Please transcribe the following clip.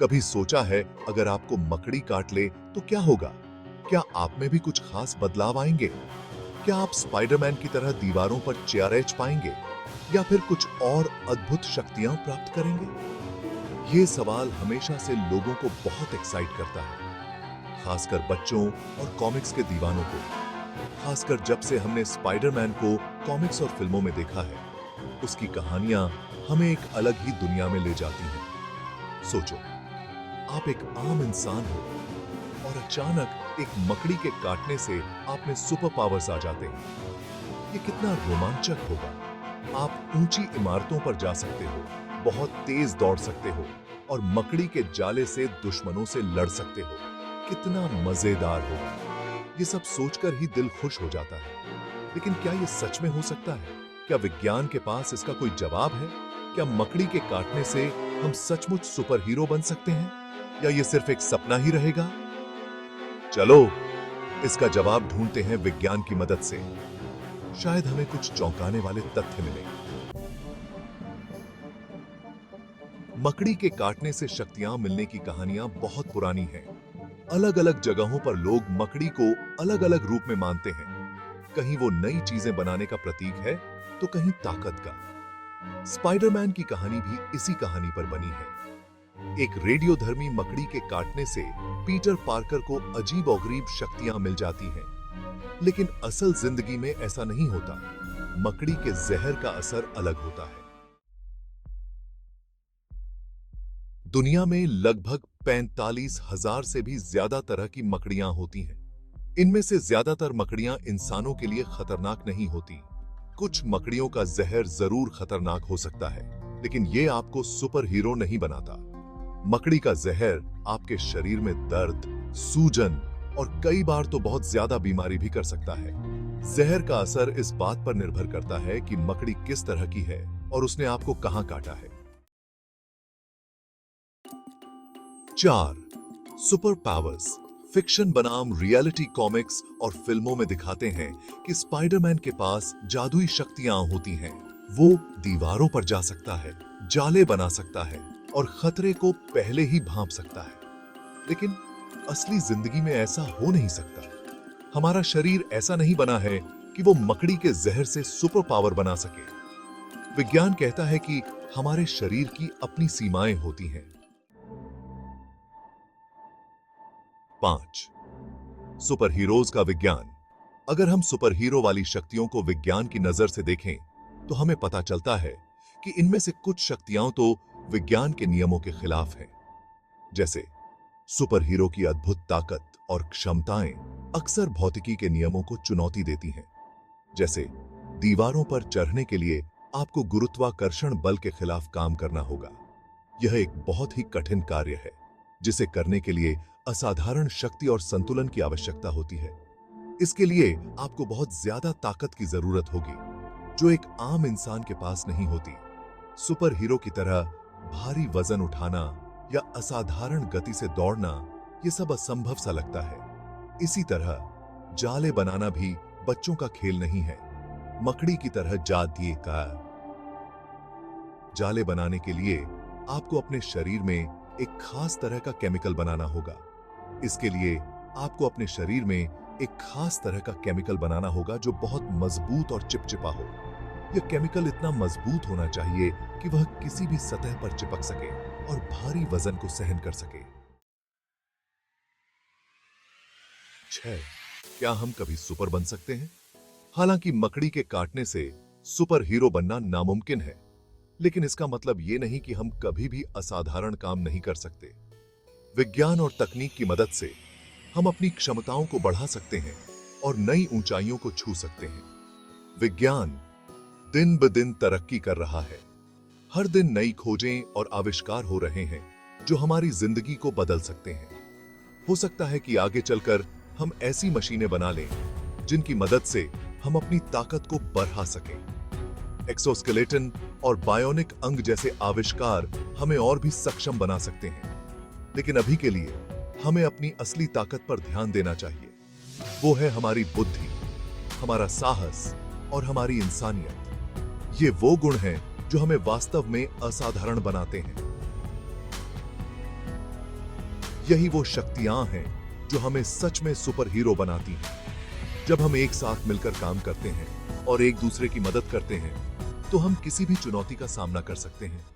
कभी सोचा है अगर आपको मकड़ी काट ले तो क्या होगा? क्या आप में भी कुछ खास बदलाव आएंगे? क्या आप स्पाइडरमैन की तरह दीवारों पर चेयर एज पाएंगे या फिर कुछ और अद्भुत शक्तियां प्राप्त करेंगे? ये सवाल हमेशा से लोगों को बहुत एक्साइट करता है, खासकर बच्चों और कॉमिक्स के दीवानों को। खासकर जब से हमने स्पाइडरमैन को कॉमिक्स और फिल्मों में देखा है, उसकी कहानियां हमें एक अलग ही दुनिया में ले जाती हैं। सोचो, आप एक आम इंसान हो और अचानक एक मकड़ी के काटने से आप में सुपर पावर्स आ जाते हैं। ये कितना रोमांचक होगा। आप ऊंची इमारतों पर जा सकते हो, बहुत तेज दौड़ सकते हो और मकड़ी के जाले से दुश्मनों से लड़ सकते हो। कितना मजेदार होगा। ये सब सोचकर ही दिल खुश हो जाता है। लेकिन क्या ये सच में हो सकता है? क्या विज्ञान के पास इसका कोई जवाब है? क्या मकड़ी के काटने से हम सचमुच सुपर हीरो बन सकते हैं या ये सिर्फ एक सपना ही रहेगा? चलो इसका जवाब ढूंढते हैं विज्ञान की मदद से। शायद हमें कुछ चौंकाने वाले तथ्य मिले। मकड़ी के काटने से शक्तियां मिलने की कहानियां बहुत पुरानी हैं। अलग अलग जगहों पर लोग मकड़ी को अलग अलग रूप में मानते हैं। कहीं वो नई चीजें बनाने का प्रतीक है तो कहीं ताकत का। स्पाइडरमैन की कहानी भी इसी कहानी पर बनी है। एक रेडियोधर्मी मकड़ी के काटने से पीटर पार्कर को अजीब-ओ-गरीब शक्तियां मिल जाती हैं। लेकिन असल जिंदगी में ऐसा नहीं होता। मकड़ी के जहर का असर अलग होता है। दुनिया में लगभग 45,000 से भी ज्यादा तरह की मकड़ियां होती हैं। इनमें से ज्यादातर मकड़ियां इंसानों के लिए खतरनाक नहीं होती। कुछ मकड़ियों का जहर जरूर खतरनाक हो सकता है, लेकिन ये आपको सुपर हीरो नहीं बनाता। मकड़ी का जहर आपके शरीर में दर्द, सूजन और कई बार तो बहुत ज्यादा बीमारी भी कर सकता है। जहर का असर इस बात पर निर्भर करता है कि मकड़ी किस तरह की है और उसने आपको कहां काटा है। 4. Super powers. फिक्शन बनाम रियलिटी कॉमिक्स और फिल्मों में दिखाते हैं कि स्पाइडरमैन के पास जादुई शक्तियां होती हैं। वो दीवारों पर जा सकता है, जाले बना सकता है और खतरे को पहले ही भांप सकता है। लेकिन असली जिंदगी में ऐसा हो नहीं सकता। हमारा शरीर ऐसा नहीं बना है कि वो मकड़ी के जहर से सुपर पावर बना सके। विज्ञान कहता है कि हमारे शरीर की अपनी सीमाएं होती हैं। 5. सुपर हीरोज का विज्ञान। अगर हम सुपर हीरो वाली शक्तियों को विज्ञान की नजर से देखें तो हमें पता चलता है कि इनमें से कुछ शक्तियां तो विज्ञान के नियमों के खिलाफ हैं। जैसे सुपर हीरो की अद्भुत ताकत और क्षमताएं अक्सर भौतिकी के नियमों को चुनौती देती हैं। जैसे दीवारों पर चढ़ने के लिए आपको गुरुत्वाकर्षण बल के खिलाफ काम करना होगा। यह एक बहुत ही कठिन कार्य है जिसे करने के लिए असाधारण शक्ति और संतुलन की आवश्यकता होती है। इसके लिए आपको बहुत ज्यादा ताकत की जरूरत होगी, जो एक आम इंसान के पास नहीं होती। सुपर हीरो की तरह भारी वजन उठाना या असाधारण गति से दौड़ना, ये सब असंभव सा लगता है। इसी तरह जाले बनाना भी बच्चों का खेल नहीं है। मकड़ी की तरह जादुई का जाले बनाने के लिए आपको अपने शरीर में एक खास तरह का केमिकल बनाना होगा। इसके लिए आपको अपने शरीर में एक खास तरह का केमिकल बनाना होगा जो बहुत मजबूत और चिपचिपा हो। यह केमिकल इतना मजबूत होना चाहिए कि वह किसी भी सतह पर चिपक सके और भारी वजन को सहन कर सके। 6. क्या हम कभी सुपर बन सकते हैं? हालांकि मकड़ी के काटने से सुपर हीरो बनना नामुमकिन है, लेकिन इसका मतलब ये नहीं कि हम कभी भी असाधारण काम नहीं कर सकते। विज्ञान और तकनीक की मदद से हम अपनी क्षमताओं को बढ़ा सकते हैं और नई ऊंचाइयों को छू सकते हैं। विज्ञान दिन ब दिन तरक्की कर रहा है। हर दिन नई खोजें और आविष्कार हो रहे हैं जो हमारी जिंदगी को बदल सकते हैं। हो सकता है कि आगे चलकर हम ऐसी मशीनें बना लें जिनकी मदद से हम अपनी ताकत को बढ़ा सकें। एक्सोस्केलेटन और बायोनिक अंग जैसे आविष्कार हमें और भी सक्षम बना सकते हैं। लेकिन अभी के लिए हमें अपनी असली ताकत पर ध्यान देना चाहिए। वो है हमारी बुद्धि, हमारा साहस और हमारी इंसानियत। ये वो गुण हैं जो हमें वास्तव में असाधारण बनाते हैं। यही वो शक्तियां हैं जो हमें सच में सुपर हीरो बनाती हैं। जब हम एक साथ मिलकर काम करते हैं और एक दूसरे की मदद करते हैं, तो हम किसी भी चुनौती का सामना कर सकते हैं।